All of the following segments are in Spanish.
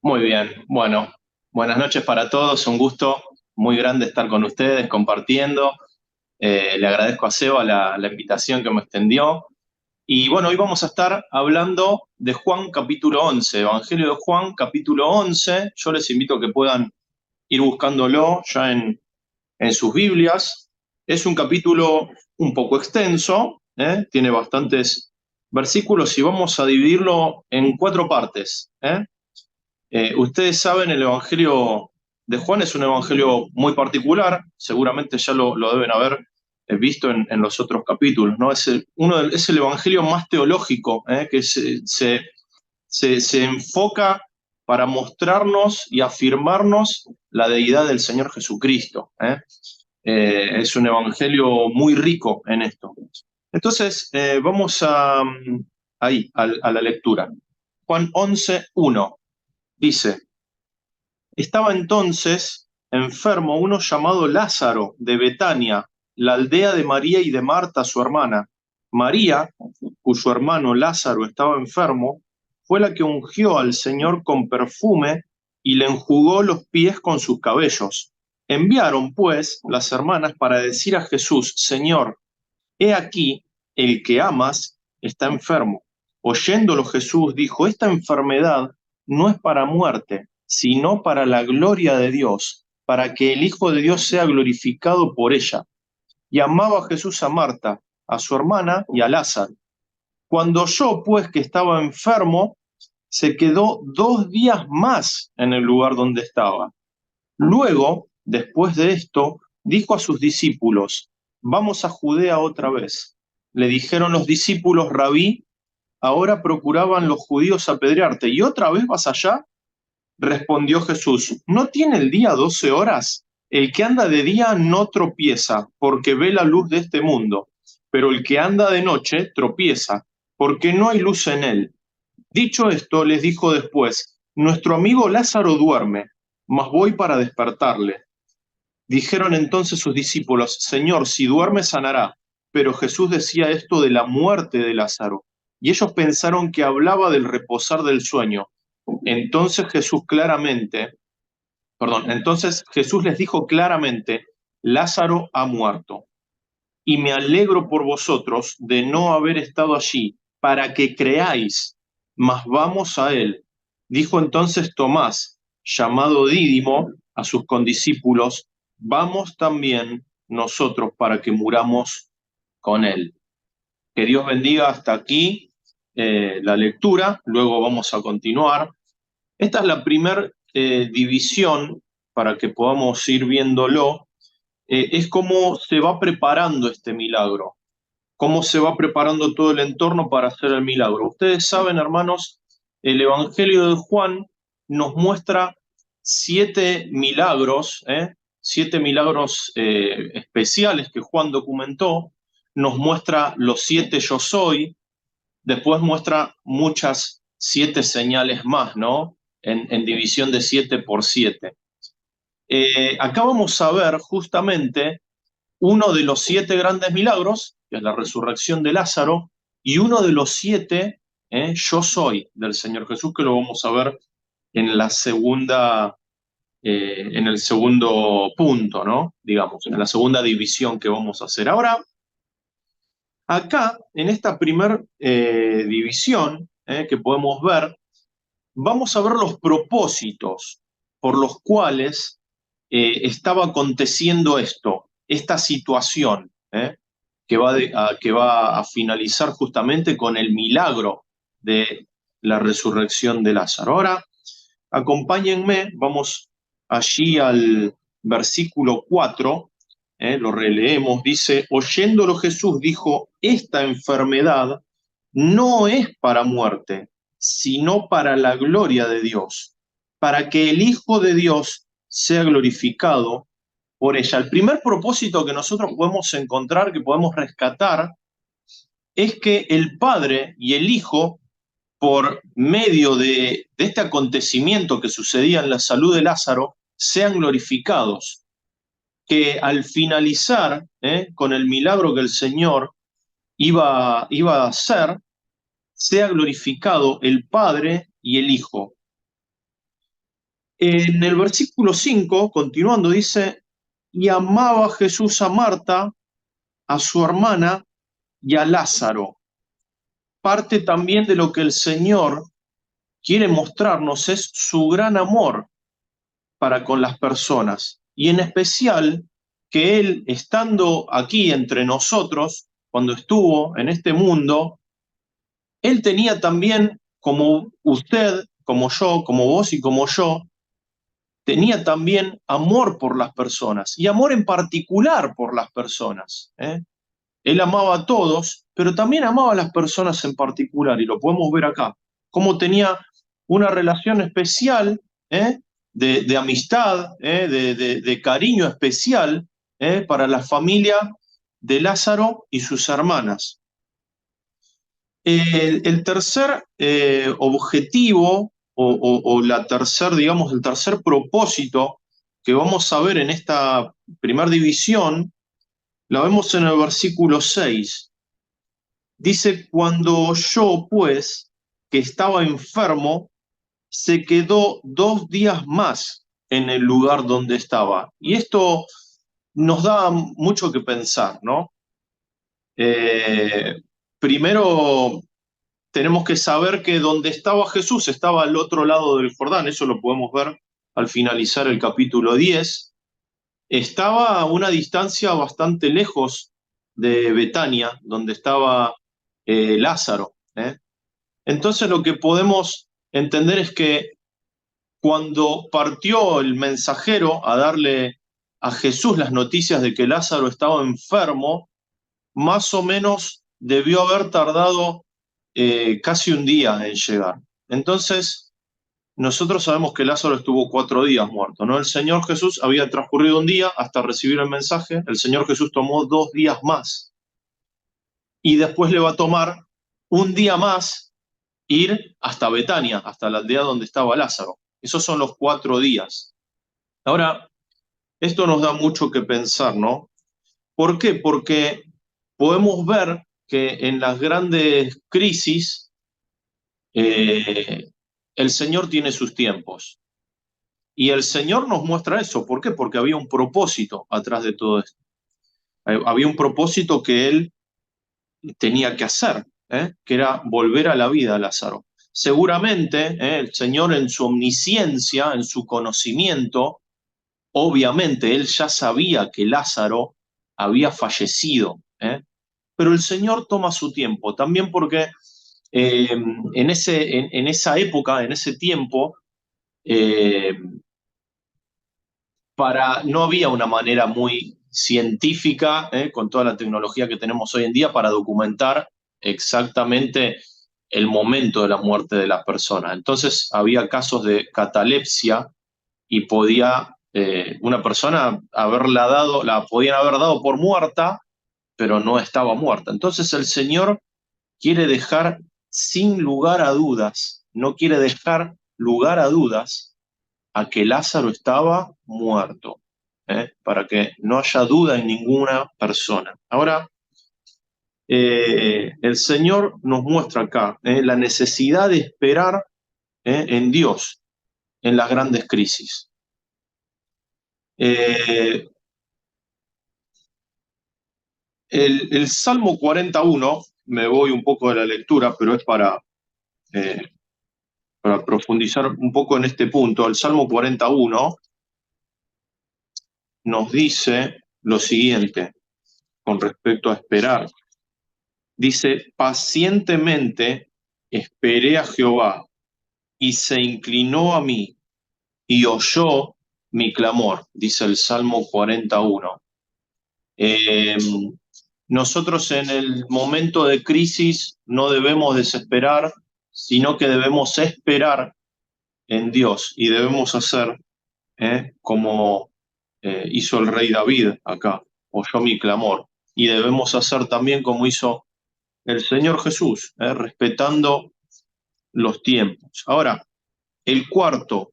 Muy bien, bueno, buenas noches para todos, un gusto muy grande estar con ustedes compartiendo. Le agradezco a Seba la invitación que me extendió. Y bueno, hoy vamos a estar hablando de Juan capítulo 11, Evangelio de Juan capítulo 11. Yo les invito a que puedan ir buscándolo ya en sus Biblias. Es un capítulo un poco extenso, tiene bastantes versículos y vamos a dividirlo en cuatro partes. Ustedes saben, el Evangelio de Juan es un evangelio muy particular, seguramente ya lo deben haber visto en los otros capítulos, ¿no? Es el evangelio más teológico, que se enfoca para mostrarnos y afirmarnos la deidad del Señor Jesucristo. Es un evangelio muy rico en esto. Entonces, vamos a la lectura. Juan 11:1 dice: estaba entonces enfermo uno llamado Lázaro de Betania, la aldea de María y de Marta, su hermana. María, cuyo hermano Lázaro estaba enfermo, fue la que ungió al Señor con perfume y le enjugó los pies con sus cabellos. Enviaron, pues, las hermanas para decir a Jesús: Señor, he aquí, el que amas está enfermo. Oyéndolo Jesús dijo: esta enfermedad no es para muerte, sino para la gloria de Dios, para que el Hijo de Dios sea glorificado por ella. Y amaba Jesús a Marta, a su hermana y a Lázaro. Cuando oyó, pues, que estaba enfermo, se quedó 2 días más en el lugar donde estaba. Luego, después de esto, dijo a sus discípulos: vamos a Judea otra vez. Le dijeron los discípulos: Rabí, ahora procuraban los judíos apedrearte, ¿y otra vez vas allá? Respondió Jesús: ¿no tiene el día 12 horas? El que anda de día no tropieza, porque ve la luz de este mundo, pero el que anda de noche tropieza, porque no hay luz en él. Dicho esto, les dijo después: nuestro amigo Lázaro duerme, mas voy para despertarle. Dijeron entonces sus discípulos: Señor, si duerme sanará. Pero Jesús decía esto de la muerte de Lázaro, y ellos pensaron que hablaba del reposar del sueño. Entonces entonces Jesús les dijo claramente: Lázaro ha muerto, y me alegro por vosotros de no haber estado allí, para que creáis, mas vamos a él. Dijo entonces Tomás, llamado Dídimo, a sus condiscípulos: vamos también nosotros para que muramos con él. Que Dios bendiga hasta aquí la lectura, luego vamos a continuar. Esta es la primera división para que podamos ir viéndolo. Es cómo se va preparando este milagro, cómo se va preparando todo el entorno para hacer el milagro. Ustedes saben, hermanos, el Evangelio de Juan nos muestra 7 milagros, 7 milagros especiales que Juan documentó. Nos muestra los 7 yo soy, después muestra muchas 7 señales más, ¿no? En división de 7 por 7. Acá vamos a ver justamente uno de los 7 grandes milagros, que es la resurrección de Lázaro, y uno de los 7, yo soy del Señor Jesús, que lo vamos a ver en la segunda, en el segundo punto, ¿no? Digamos, en la segunda división que vamos a hacer. Ahora, acá, en esta primera división que podemos ver, vamos a ver los propósitos por los cuales estaba aconteciendo esta situación, que va a finalizar justamente con el milagro de la resurrección de Lázaro. Ahora, acompáñenme, vamos allí al versículo 4, lo releemos, dice: oyéndolo Jesús dijo: esta enfermedad no es para muerte, sino para la gloria de Dios, para que el Hijo de Dios sea glorificado por ella. El primer propósito que nosotros podemos encontrar, que podemos rescatar, es que el Padre y el Hijo, por medio de este acontecimiento que sucedía en la salud de Lázaro, sean glorificados. Que al finalizar con el milagro que el Señor iba a hacer, sea glorificado el Padre y el Hijo. En el versículo 5, continuando, dice, y amaba Jesús a Marta, a su hermana y a Lázaro. Parte también de lo que el Señor quiere mostrarnos es su gran amor para con las personas. Y en especial que Él, estando aquí entre nosotros, cuando estuvo en este mundo, Él tenía también, como usted, como yo, como vos y como yo, tenía también amor por las personas, y amor en particular por las personas. Él amaba a todos, pero también amaba a las personas en particular, y lo podemos ver acá, cómo tenía una relación especial, de amistad, de cariño especial, para la familia de Lázaro y sus hermanas. El tercer objetivo o la tercer, digamos, el tercer propósito que vamos a ver en esta primera división, la vemos en el versículo 6. Dice, cuando yo, pues, que estaba enfermo, se quedó 2 días más en el lugar donde estaba. Y esto nos da mucho que pensar, ¿no? Eh, Primero, tenemos que saber que donde estaba Jesús estaba al otro lado del Jordán, eso lo podemos ver al finalizar el capítulo 10. Estaba a una distancia bastante lejos de Betania, donde estaba Lázaro. Entonces lo que podemos entender es que cuando partió el mensajero a darle a Jesús las noticias de que Lázaro estaba enfermo, más o menos debió haber tardado casi un día en llegar. Entonces, nosotros sabemos que Lázaro estuvo 4 días muerto, ¿no? El Señor Jesús había transcurrido un día hasta recibir el mensaje, el Señor Jesús tomó 2 días más y después le va a tomar un día más ir hasta Betania, hasta la aldea donde estaba Lázaro. Esos son los 4 días. Ahora, esto nos da mucho que pensar, ¿no? ¿Por qué? Porque podemos ver que en las grandes crisis el Señor tiene sus tiempos. Y el Señor nos muestra eso. ¿Por qué? Porque había un propósito atrás de todo esto. Había un propósito que Él tenía que hacer, que era volver a la vida a Lázaro. Seguramente el Señor en su omnisciencia, en su conocimiento, obviamente Él ya sabía que Lázaro había fallecido, pero el Señor toma su tiempo, también porque en esa época, en ese tiempo, eh, no había una manera muy científica, con toda la tecnología que tenemos hoy en día, para documentar exactamente el momento de la muerte de las personas. Entonces había casos de catalepsia y podía una persona la podían haber dado por muerta, pero no estaba muerta. Entonces el Señor quiere dejar sin lugar a dudas, no quiere dejar lugar a dudas a que Lázaro estaba muerto, para que no haya duda en ninguna persona. Ahora, el Señor nos muestra acá la necesidad de esperar en Dios en las grandes crisis. Eh, el Salmo 41, me voy un poco de la lectura, pero es para profundizar un poco en este punto. El Salmo 41 nos dice lo siguiente con respecto a esperar. Dice, pacientemente esperé a Jehová y se inclinó a mí y oyó mi clamor, dice el Salmo 41. Eh, Nosotros en el momento de crisis no debemos desesperar, sino que debemos esperar en Dios y debemos hacer como hizo el rey David acá, oyó mi clamor. Y debemos hacer también como hizo el Señor Jesús, respetando los tiempos. Ahora, el cuarto,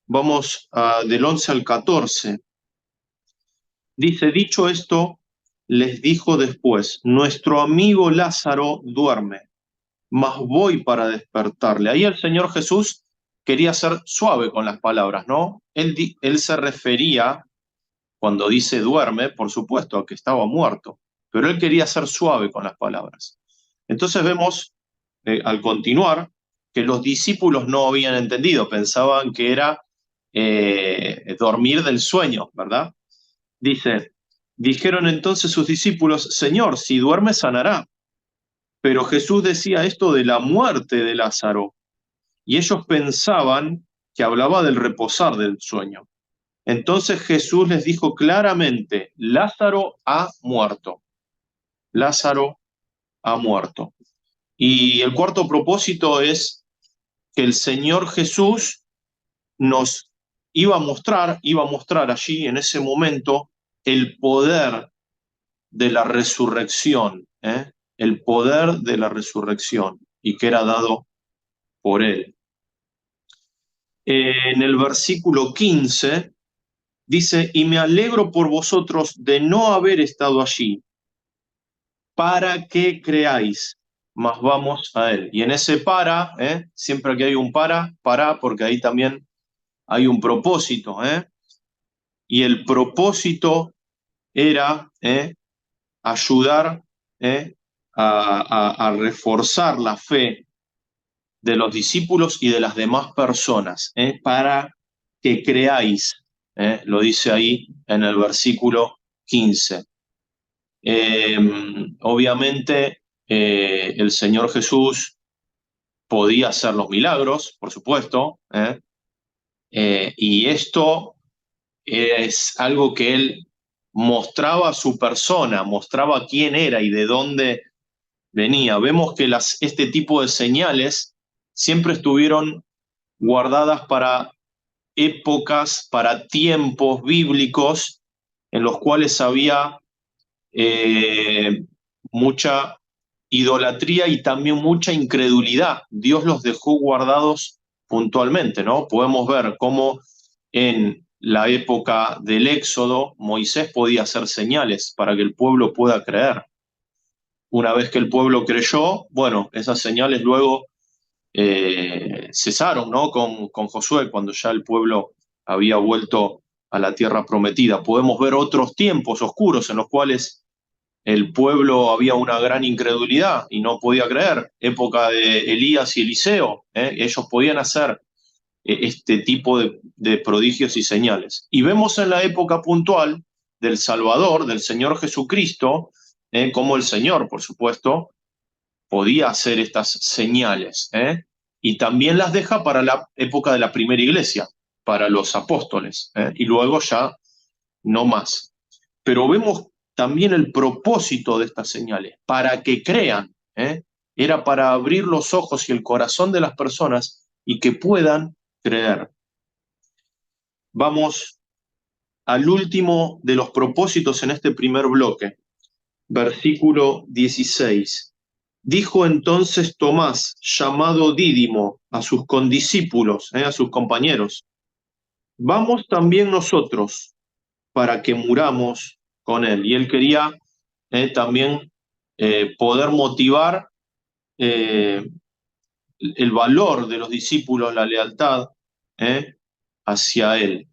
vamos del 11 al 14. Dice, dicho esto, les dijo después, nuestro amigo Lázaro duerme, mas voy para despertarle. Ahí el Señor Jesús quería ser suave con las palabras, ¿no? Él se refería, cuando dice duerme, por supuesto, a que estaba muerto, pero él quería ser suave con las palabras. Entonces vemos, al continuar, que los discípulos no habían entendido, pensaban que era dormir del sueño, ¿verdad? Dice, dijeron entonces sus discípulos, Señor, si duerme sanará. Pero Jesús decía esto de la muerte de Lázaro, y ellos pensaban que hablaba del reposar del sueño. Entonces Jesús les dijo claramente, Lázaro ha muerto. Lázaro ha muerto. Y el cuarto propósito es que el Señor Jesús nos iba a mostrar allí en ese momento el poder de la resurrección, el poder de la resurrección, y que era dado por él. En el versículo 15 dice, y me alegro por vosotros de no haber estado allí, para que creáis, mas vamos a él. Y en ese para, siempre que hay un para, porque ahí también hay un propósito, y el propósito era ayudar a reforzar la fe de los discípulos y de las demás personas, para que creáis, lo dice ahí en el versículo 15. Obviamente el Señor Jesús podía hacer los milagros, por supuesto, y esto es algo que él mostraba su persona, mostraba quién era y de dónde venía. Vemos que este tipo de señales siempre estuvieron guardadas para épocas, para tiempos bíblicos en los cuales había mucha idolatría y también mucha incredulidad. Dios los dejó guardados puntualmente, ¿no? Podemos ver cómo en la época del Éxodo Moisés podía hacer señales para que el pueblo pueda creer. Una vez que el pueblo creyó, bueno, esas señales luego cesaron, ¿no? Con Josué, cuando ya el pueblo había vuelto a la tierra prometida. Podemos ver otros tiempos oscuros en los cuales el pueblo había una gran incredulidad y no podía creer. Época de Elías y Eliseo, ellos podían hacer este tipo de prodigios y señales. Y vemos en la época puntual del Salvador, del Señor Jesucristo, como el Señor, por supuesto, podía hacer estas señales, y también las deja para la época de la primera iglesia, para los apóstoles, y luego ya no más. Pero vemos también el propósito de estas señales, para que crean, era para abrir los ojos y el corazón de las personas y que puedan creer. Vamos al último de los propósitos en este primer bloque, versículo 16. Dijo entonces Tomás, llamado Dídimo, a sus condiscípulos, a sus compañeros, vamos también nosotros para que muramos con él. Y él quería también poder motivar el valor de los discípulos, la lealtad hacia él.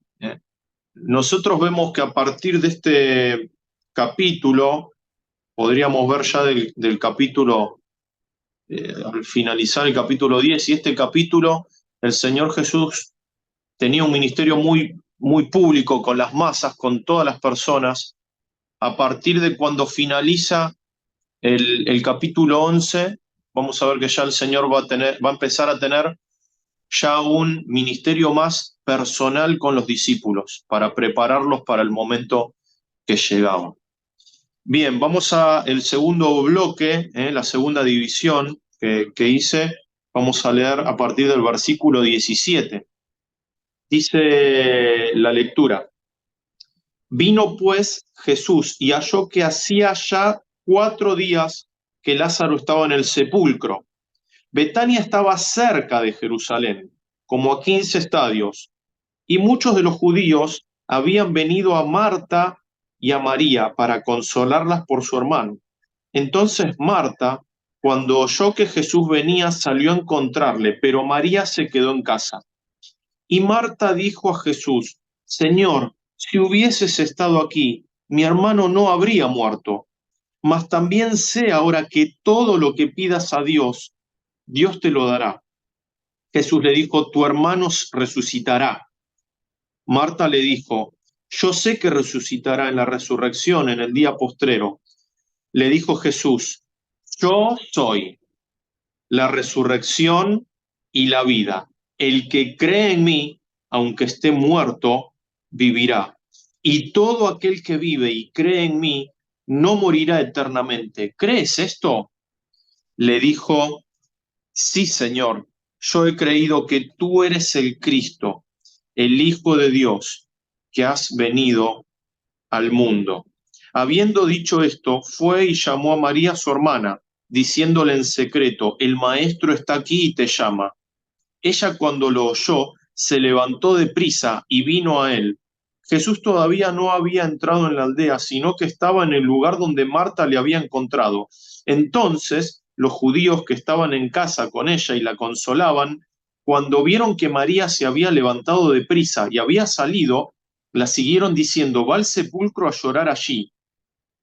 Nosotros vemos que a partir de este capítulo, podríamos ver ya del capítulo, al finalizar el capítulo 10, y este capítulo, el Señor Jesús tenía un ministerio muy, muy público con las masas, con todas las personas. A partir de cuando finaliza el capítulo 11, vamos a ver que ya el Señor va a empezar a tener ya un ministerio más personal con los discípulos, para prepararlos para el momento que llegaba. Bien, vamos al segundo bloque, la segunda división que hice. Vamos a leer a partir del versículo 17. Dice la lectura: Vino pues Jesús y halló que hacía ya 4 días que Lázaro estaba en el sepulcro. Betania estaba cerca de Jerusalén, como a 15 estadios, y muchos de los judíos habían venido a Marta y a María para consolarlas por su hermano. Entonces Marta, cuando oyó que Jesús venía, salió a encontrarle, pero María se quedó en casa. Y Marta dijo a Jesús: Señor, si hubieses estado aquí, mi hermano no habría muerto. Mas también sé ahora que todo lo que pidas a Dios, Dios te lo dará. Jesús le dijo: tu hermano resucitará. Marta le dijo: yo sé que resucitará en la resurrección, en el día postrero. Le dijo Jesús: yo soy la resurrección y la vida. El que cree en mí, aunque esté muerto, vivirá. Y todo aquel que vive y cree en mí, no morirá eternamente. ¿Crees esto? Le dijo: sí, Señor, yo he creído que tú eres el Cristo, el Hijo de Dios, que has venido al mundo. Habiendo dicho esto, fue y llamó a María su hermana, diciéndole en secreto: el maestro está aquí y te llama. Ella, cuando lo oyó, se levantó de prisa y vino a él. Jesús todavía no había entrado en la aldea, sino que estaba en el lugar donde Marta le había encontrado. Entonces los judíos que estaban en casa con ella y la consolaban, cuando vieron que María se había levantado de prisa y había salido, la siguieron diciendo: va al sepulcro a llorar allí.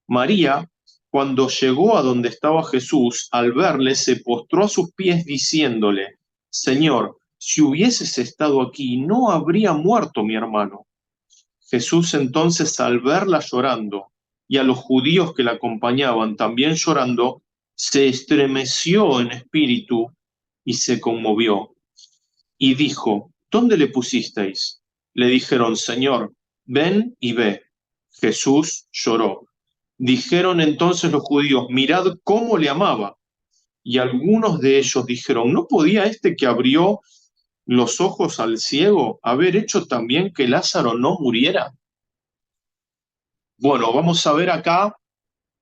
María, cuando llegó a donde estaba Jesús, al verle, se postró a sus pies diciéndole: Señor, si hubieses estado aquí, no habría muerto mi hermano. Jesús entonces, al verla llorando, y a los judíos que la acompañaban también llorando, se estremeció en espíritu y se conmovió. Y dijo: ¿dónde le pusisteis? Le dijeron: Señor, ven y ve. Jesús lloró. Dijeron entonces los judíos: mirad cómo le amaba. Y algunos de ellos dijeron: ¿no podía este que abrió los ojos al ciego haber hecho también que Lázaro no muriera? Bueno, vamos a ver acá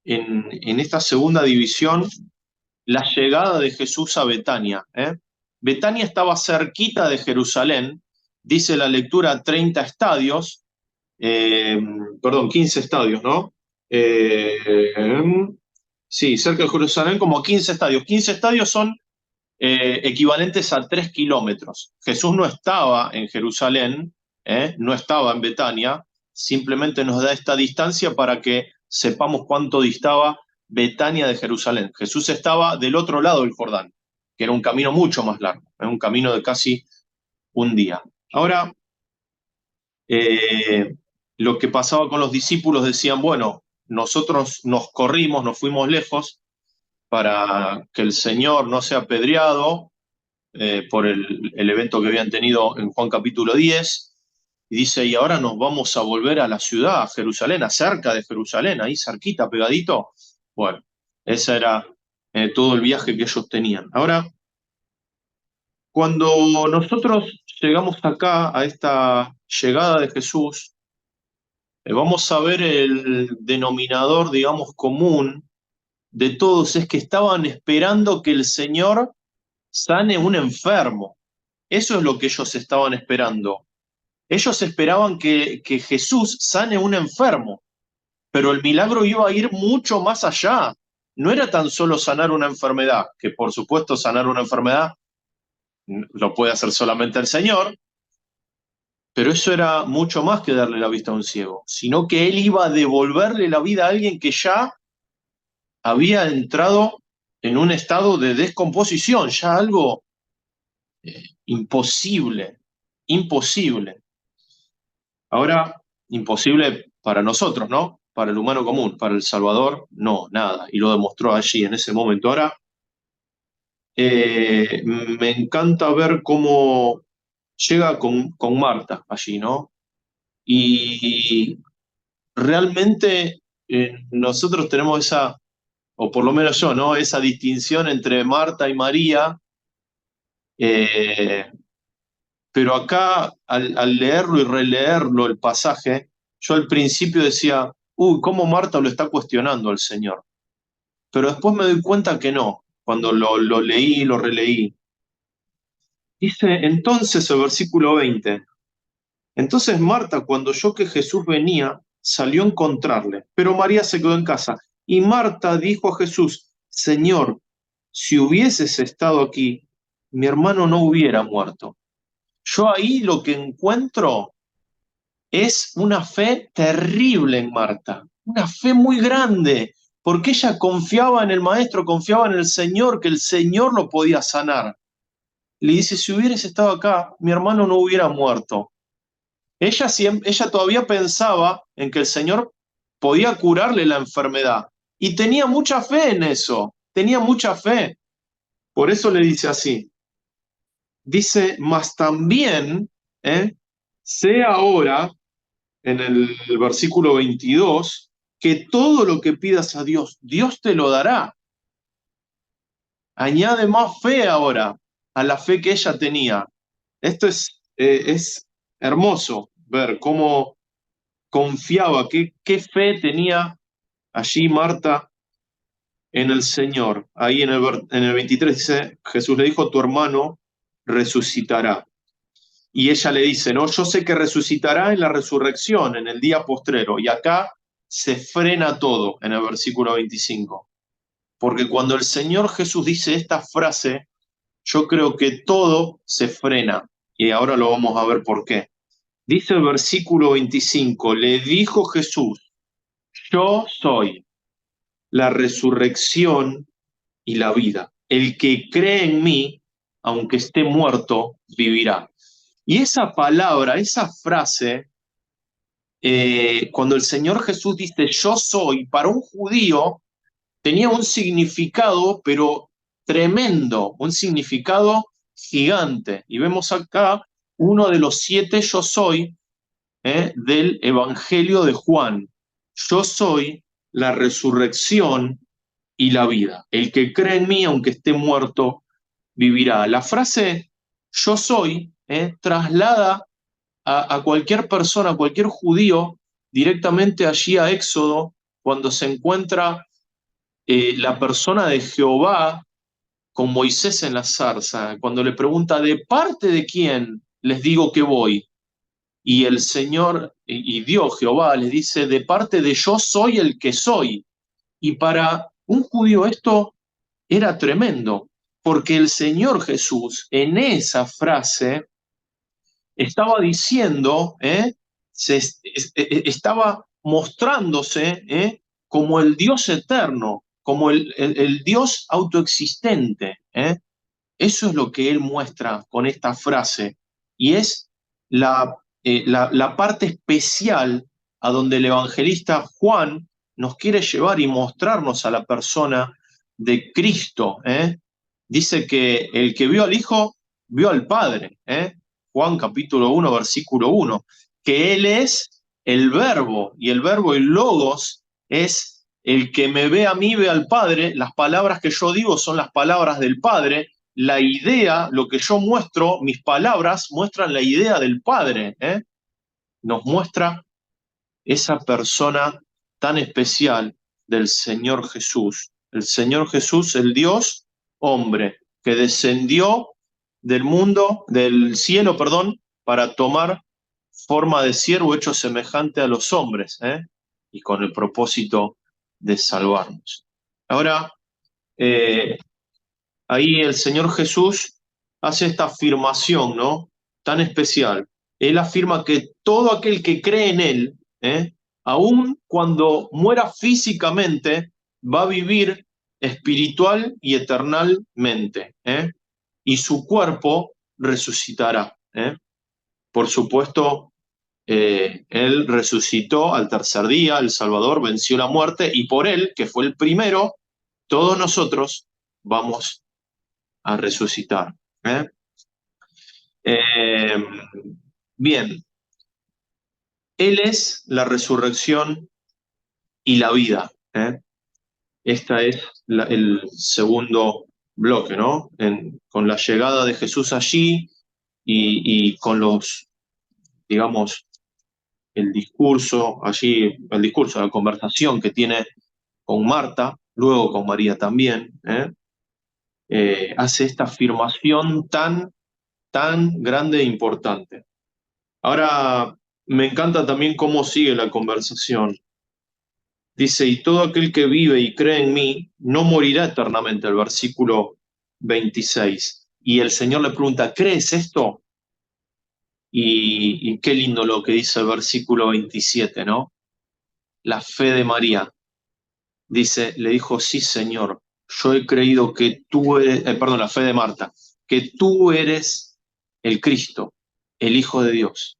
en esta segunda división la llegada de Jesús a Betania. Betania estaba cerquita de Jerusalén, dice la lectura 30 estadios, perdón, 15 estadios, ¿no? Sí, cerca de Jerusalén como 15 estadios. 15 estadios son equivalentes a 3 kilómetros. Jesús no estaba en Jerusalén, no estaba en Betania, simplemente nos da esta distancia para que sepamos cuánto distaba Betania de Jerusalén. Jesús estaba del otro lado del Jordán, que era un camino mucho más largo, un camino de casi un día. Ahora, eh, lo que pasaba con los discípulos, decían: bueno, nosotros nos corrimos, nos fuimos lejos para que el Señor no sea apedreado por el evento que habían tenido en Juan capítulo 10, y dice: y ahora nos vamos a volver a la ciudad, a Jerusalén, a cerca de Jerusalén, ahí cerquita, pegadito. Bueno, ese era todo el viaje que ellos tenían. Ahora, cuando nosotros llegamos acá a esta llegada de Jesús, vamos a ver el denominador, digamos, común de todos, es que estaban esperando que el Señor sane un enfermo. Eso es lo que ellos estaban esperando. Ellos esperaban que Jesús sane un enfermo, pero el milagro iba a ir mucho más allá. No era tan solo sanar una enfermedad, que por supuesto sanar una enfermedad lo puede hacer solamente el Señor, pero eso era mucho más que darle la vista a un ciego, sino que Él iba a devolverle la vida a alguien que ya había entrado en un estado de descomposición, ya algo imposible, imposible. Ahora, imposible para nosotros, ¿no? Para el humano común, para el Salvador, no, nada. Y lo demostró allí, en ese momento. Ahora, me encanta ver cómo llega con Marta allí, ¿no? Y realmente nosotros tenemos esa, o por lo menos yo, ¿no? Esa distinción entre Marta y María, eh, pero acá al leerlo y releerlo el pasaje, yo al principio decía: uy, ¿cómo Marta lo está cuestionando al Señor? Pero después me doy cuenta que no, cuando lo leí y lo releí. Dice entonces el versículo 20: entonces Marta, cuando oyó que Jesús venía, salió a encontrarle, pero María se quedó en casa. Y Marta dijo a Jesús: Señor, si hubieses estado aquí, mi hermano no hubiera muerto. Yo ahí lo que encuentro es una fe terrible en Marta, una fe muy grande, porque ella confiaba en el maestro, confiaba en el Señor, que el Señor lo podía sanar. Le dice, si hubieras estado acá, mi hermano no hubiera muerto. Ella todavía pensaba en que el Señor podía curarle la enfermedad y tenía mucha fe en eso, tenía mucha fe. Por eso le dice así, dice, mas también, sé ahora, en el versículo 22, que todo lo que pidas a Dios, Dios te lo dará. Añade más fe ahora a la fe que ella tenía. Esto es hermoso ver cómo confiaba, qué fe tenía allí Marta en el Señor. Ahí en el 23 dice, Jesús le dijo, tu hermano resucitará. Y ella le dice, no, yo sé que resucitará en la resurrección, en el día postrero. Y acá se frena todo en el versículo 25. Porque cuando el Señor Jesús dice esta frase, yo creo que todo se frena. Y ahora lo vamos a ver por qué. Dice el versículo 25, le dijo Jesús, yo soy la resurrección y la vida. El que cree en mí, aunque esté muerto, vivirá. Y esa palabra, esa frase, cuando el Señor Jesús dice yo soy, para un judío tenía un significado, pero tremendo, un significado gigante. Y vemos acá uno de los 7 yo soy del Evangelio de Juan. Yo soy la resurrección y la vida. El que cree en mí, aunque esté muerto, vivirá. La frase yo soy traslada a cualquier persona, a cualquier judío, directamente allí a Éxodo, cuando se encuentra la persona de Jehová con Moisés en la zarza, cuando le pregunta, ¿de parte de quién les digo que voy? Y el Señor, y Dios, Jehová, les dice, de parte de yo soy el que soy. Y para un judío esto era tremendo, porque el Señor Jesús en esa frase estaba diciendo, estaba mostrándose como el Dios eterno, como el Dios autoexistente. Eso es lo que él muestra con esta frase, y es la parte especial a donde el evangelista Juan nos quiere llevar y mostrarnos a la persona de Cristo. Dice que el que vio al Hijo, vio al Padre. Juan capítulo 1, versículo 1, que Él es el Verbo, y el Verbo, el Logos, es el que me ve a mí, ve al Padre. Las palabras que yo digo son las palabras del Padre. La idea, lo que yo muestro, mis palabras muestran la idea del Padre. Nos muestra esa persona tan especial del Señor Jesús. El Señor Jesús, el Dios hombre, que descendió del mundo, del cielo, perdón, para tomar forma de siervo hecho semejante a los hombres, y con el propósito de salvarnos. Ahora, ahí el Señor Jesús hace esta afirmación, ¿no? Tan especial. Él afirma que todo aquel que cree en Él, aun cuando muera físicamente, va a vivir espiritual y eternalmente, y su cuerpo resucitará. Por supuesto, Él resucitó al tercer día, el Salvador venció la muerte, y por Él, que fue el primero, todos nosotros vamos a resucitar. ¿eh? Eh, bien, Él es la resurrección y la vida. Esta es el segundo bloque, ¿no? Con la llegada de Jesús allí y con los, digamos, el discurso allí, el discurso, la conversación que tiene con Marta, luego con María también, hace esta afirmación tan grande e importante. Ahora, me encanta también cómo sigue la conversación. Dice, y todo aquel que vive y cree en mí no morirá eternamente, el versículo 26. Y el Señor le pregunta, ¿crees esto? Y qué lindo lo que dice el versículo 27, ¿no? La fe de María. Dice, le dijo, sí, Señor, yo he creído que tú eres, perdón, la fe de Marta, que tú eres el Cristo, el Hijo de Dios,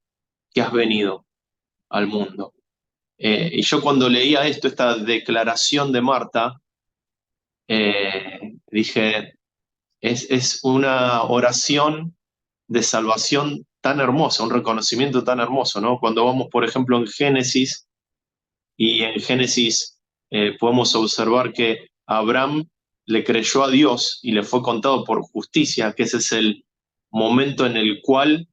que has venido al mundo. Y yo cuando leía esto, esta declaración de Marta, dije, es una oración de salvación tan hermosa, un reconocimiento tan hermoso, ¿no? Cuando vamos, por ejemplo, en Génesis, y en Génesis podemos observar que Abraham le creyó a Dios y le fue contado por justicia, que ese es el momento en el cual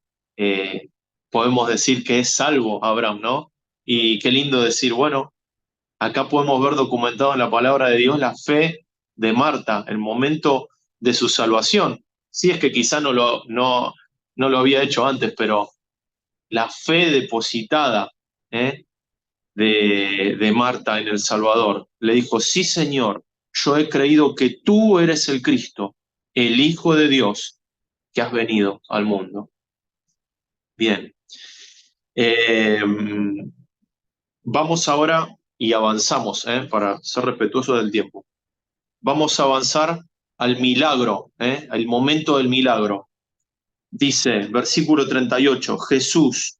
podemos decir que es salvo Abraham, ¿no? Y qué lindo decir, bueno, acá podemos ver documentado en la palabra de Dios la fe de Marta, el momento de su salvación. Sí, es que quizá no lo había hecho antes, pero la fe depositada, ¿eh? de Marta en El Salvador. Le dijo, sí, Señor, yo he creído que tú eres el Cristo, el Hijo de Dios, que has venido al mundo. Bien. Eh, Vamos ahora y avanzamos, para ser respetuoso del tiempo. Vamos a avanzar al milagro, al momento del milagro. Dice, versículo 38, Jesús,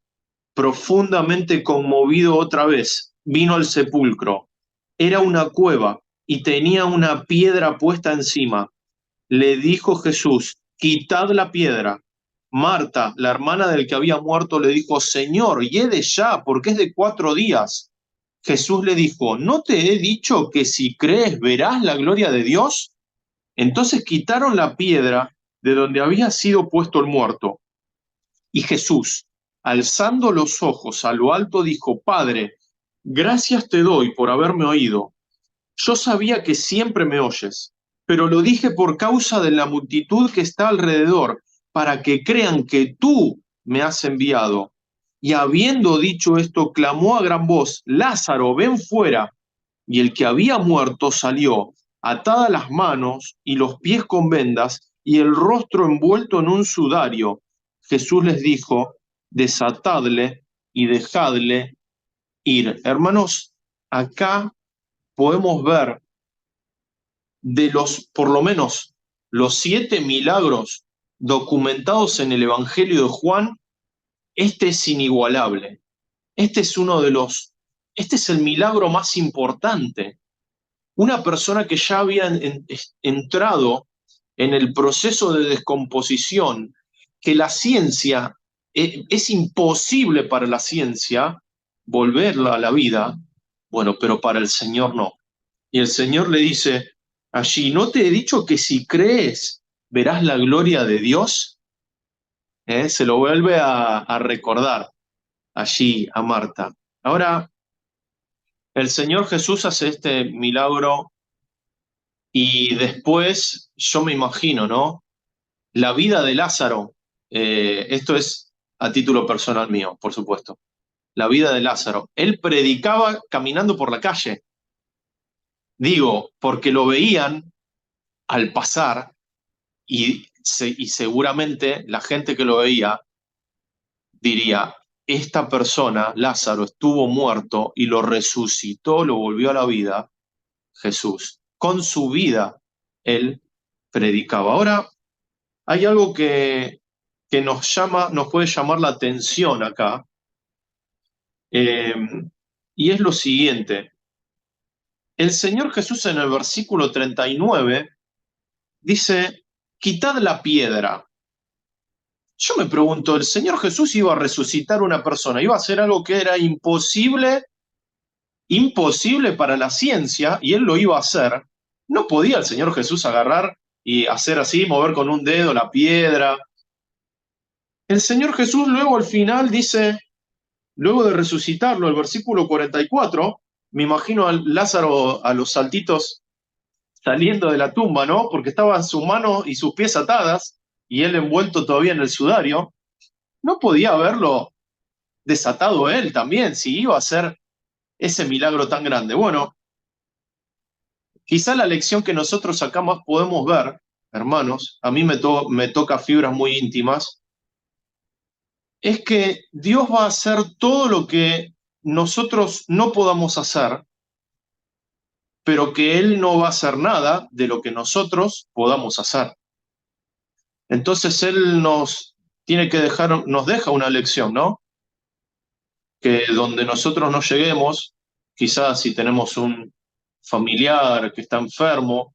profundamente conmovido otra vez, vino al sepulcro. Era una cueva y tenía una piedra puesta encima. Le dijo Jesús, quitad la piedra. Marta, la hermana del que había muerto, le dijo, Señor, hiede ya, porque es de 4 días. Jesús le dijo, ¿no te he dicho que si crees verás la gloria de Dios? Entonces quitaron la piedra de donde había sido puesto el muerto. Y Jesús, alzando los ojos a lo alto, dijo, Padre, gracias te doy por haberme oído. Yo sabía que siempre me oyes, pero lo dije por causa de la multitud que está alrededor, para que crean que tú me has enviado. Y habiendo dicho esto, clamó a gran voz, Lázaro, ven fuera. Y el que había muerto salió, atadas las manos y los pies con vendas, y el rostro envuelto en un sudario. Jesús les dijo, desatadle y dejadle ir. Hermanos, acá podemos ver de los, por lo menos, los 7 milagros documentados en el Evangelio de Juan, este es inigualable. Este es uno de los, este es el milagro más importante. Una persona que ya había entrado en el proceso de descomposición, que la ciencia, es imposible para la ciencia volverla a la vida, bueno, pero para el Señor no. Y el Señor le dice allí, ¿no te he dicho que si crees verás la gloria de Dios? Se lo vuelve a recordar allí a Marta. Ahora, el Señor Jesús hace este milagro y después yo me imagino, ¿no? La vida de Lázaro, esto es a título personal mío, por supuesto. La vida de Lázaro. Él predicaba caminando por la calle. Digo, porque lo veían al pasar y seguramente la gente que lo veía diría, esta persona, Lázaro, estuvo muerto y lo resucitó, lo volvió a la vida, Jesús. Con su vida, él predicaba. Ahora, hay algo que nos puede llamar la atención acá, eh, y es lo siguiente. El Señor Jesús en el versículo 39 dice, quitad la piedra. Yo me pregunto, ¿el Señor Jesús iba a resucitar una persona? ¿Iba a hacer algo que era imposible, imposible para la ciencia, y él lo iba a hacer? ¿No podía el Señor Jesús agarrar y hacer así, mover con un dedo la piedra? El Señor Jesús luego al final dice, luego de resucitarlo, el versículo 44, me imagino a Lázaro a los saltitos saliendo de la tumba, ¿no? Porque estaban sus manos y sus pies atadas y él envuelto todavía en el sudario. No podía haberlo desatado él también, si iba a hacer ese milagro tan grande. Bueno, quizá la lección que nosotros acá más podemos ver, hermanos, a mí me toca fibras muy íntimas, es que Dios va a hacer todo lo que nosotros no podamos hacer, pero que Él no va a hacer nada de lo que nosotros podamos hacer. Entonces Él nos deja una lección, ¿no? Que donde nosotros no lleguemos, quizás si tenemos un familiar que está enfermo,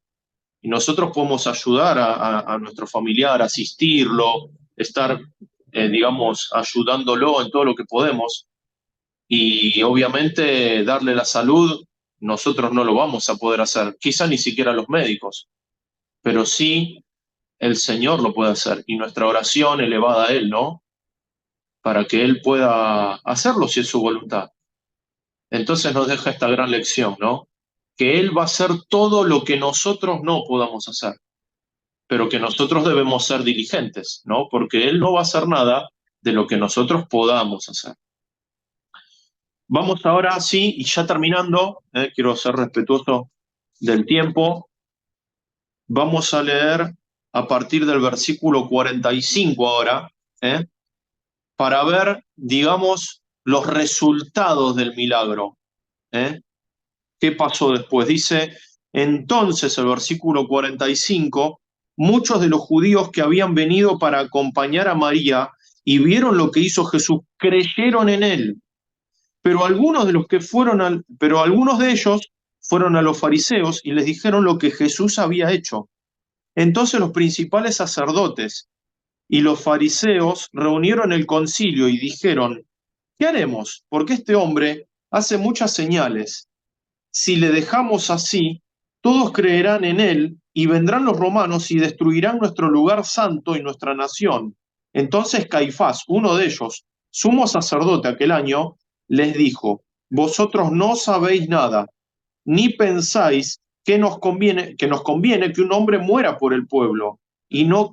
y nosotros podemos ayudar a nuestro familiar, asistirlo, estar, digamos, ayudándolo en todo lo que podemos, y obviamente darle la salud, nosotros no lo vamos a poder hacer, quizás ni siquiera los médicos, pero sí el Señor lo puede hacer, y nuestra oración elevada a Él, ¿no? Para que Él pueda hacerlo si es su voluntad. Entonces nos deja esta gran lección, ¿no? Que Él va a hacer todo lo que nosotros no podamos hacer, pero que nosotros debemos ser diligentes, ¿no? Porque Él no va a hacer nada de lo que nosotros podamos hacer. Vamos ahora, sí, y ya terminando, quiero ser respetuoso del tiempo, vamos a leer a partir del versículo 45 ahora, ¿eh? Para ver, digamos, los resultados del milagro, ¿eh? ¿Qué pasó después? Dice, entonces el versículo 45, muchos de los judíos que habían venido para acompañar a María y vieron lo que hizo Jesús, creyeron en él. Pero algunos de ellos fueron a los fariseos y les dijeron lo que Jesús había hecho. Entonces los principales sacerdotes y los fariseos reunieron el concilio y dijeron, ¿qué haremos? Porque este hombre hace muchas señales. Si le dejamos así, todos creerán en él y vendrán los romanos y destruirán nuestro lugar santo y nuestra nación. Entonces Caifás, uno de ellos, sumo sacerdote aquel año, les dijo, vosotros no sabéis nada, ni pensáis que nos conviene que un hombre muera por el pueblo y no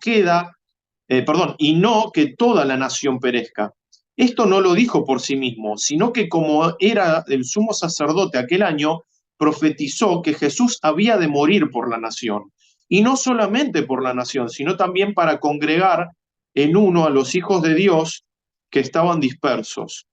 y no que toda la nación perezca. Esto no lo dijo por sí mismo, sino que como era el sumo sacerdote aquel año, profetizó que Jesús había de morir por la nación. Y no solamente por la nación, sino también para congregar en uno a los hijos de Dios que estaban dispersos.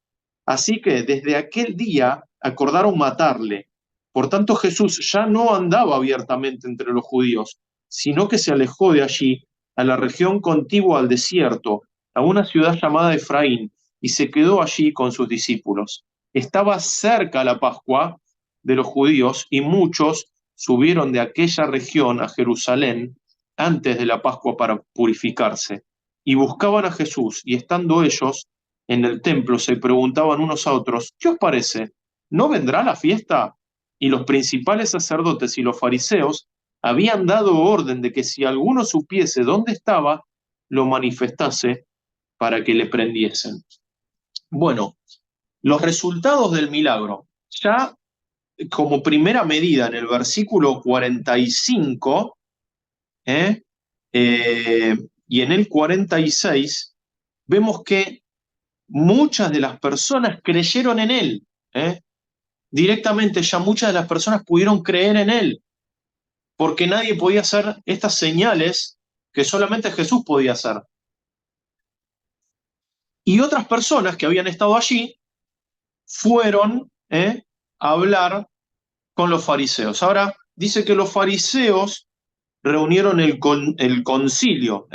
Así que desde aquel día acordaron matarle. Por tanto, Jesús ya no andaba abiertamente entre los judíos, sino que se alejó de allí a la región contigua al desierto, a una ciudad llamada Efraín, y se quedó allí con sus discípulos. Estaba cerca la Pascua de los judíos y muchos subieron de aquella región a Jerusalén antes de la Pascua para purificarse. Y buscaban a Jesús, y estando ellos en el templo se preguntaban unos a otros, ¿qué os parece? ¿No vendrá la fiesta? Y los principales sacerdotes y los fariseos habían dado orden de que si alguno supiese dónde estaba, lo manifestase para que le prendiesen. Bueno, los resultados del milagro. Ya como primera medida en el versículo 45, ¿eh? Y en el 46, vemos que muchas de las personas creyeron en él. ¿Eh? Directamente ya muchas de las personas pudieron creer en él, porque nadie podía hacer estas señales que solamente Jesús podía hacer. Y otras personas que habían estado allí fueron a hablar con los fariseos. Ahora dice que los fariseos reunieron el concilio.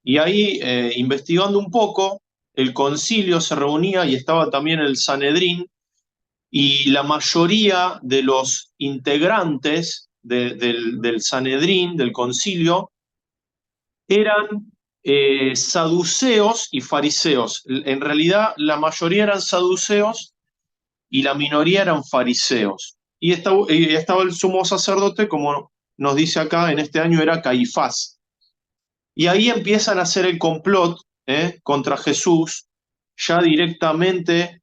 Y ahí, investigando un poco, el concilio se reunía y estaba también el Sanedrín, y la mayoría de los integrantes del Sanedrín, del concilio, eran saduceos y fariseos. En realidad, la mayoría eran saduceos y la minoría eran fariseos. Y estaba el sumo sacerdote, como nos dice acá, en este año era Caifás. Y ahí empiezan a hacer el complot contra Jesús, ya directamente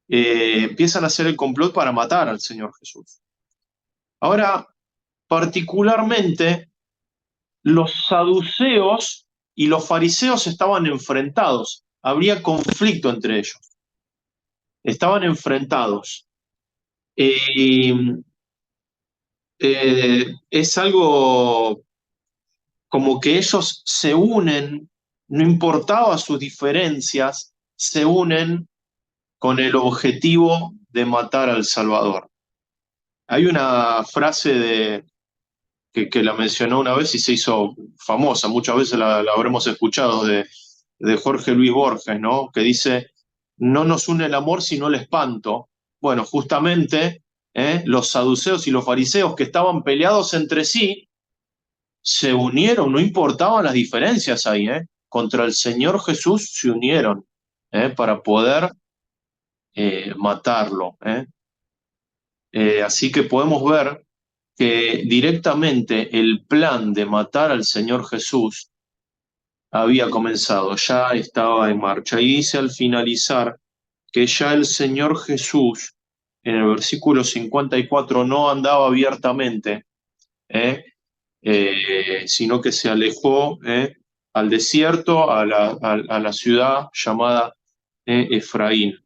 empiezan a hacer el complot para matar al Señor Jesús. Ahora, particularmente, los saduceos y los fariseos estaban enfrentados, habría conflicto entre ellos, estaban enfrentados. Eh, es algo como que ellos se unen no importaba sus diferencias, se unen con el objetivo de matar al Salvador. Hay una frase que la mencionó una vez y se hizo famosa, muchas veces la habremos escuchado, de Jorge Luis Borges, ¿no? Que dice, no nos une el amor sino el espanto. Bueno, justamente los saduceos y los fariseos que estaban peleados entre sí, se unieron, no importaban las diferencias ahí, contra el Señor Jesús se unieron para poder matarlo. Así que podemos ver que directamente el plan de matar al Señor Jesús había comenzado, ya estaba en marcha. Y dice al finalizar que ya el Señor Jesús, en el versículo 54, no andaba abiertamente, ¿eh? Sino que se alejó al desierto, a la ciudad llamada Efraín,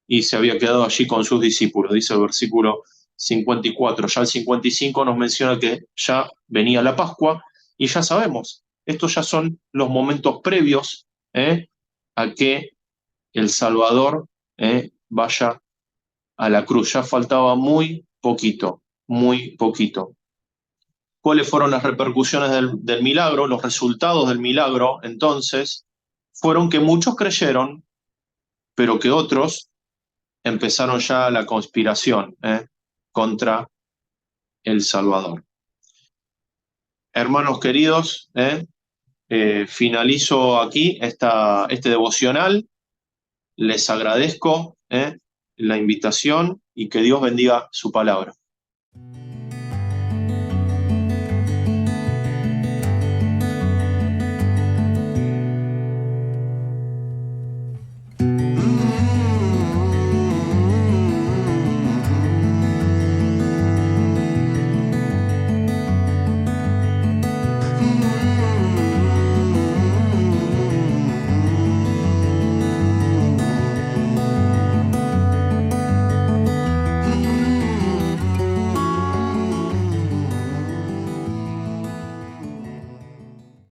y se había quedado allí con sus discípulos, dice el versículo 54. Ya el 55 nos menciona que ya venía la Pascua, y ya sabemos, estos ya son los momentos previos a que el Salvador vaya a la cruz. Ya faltaba muy poquito, muy poquito. ¿Cuáles fueron las repercusiones del milagro? Los resultados del milagro, entonces, fueron que muchos creyeron, pero que otros empezaron ya la conspiración contra el Salvador. Hermanos queridos, finalizo aquí este devocional. Les agradezco la invitación y que Dios bendiga su palabra.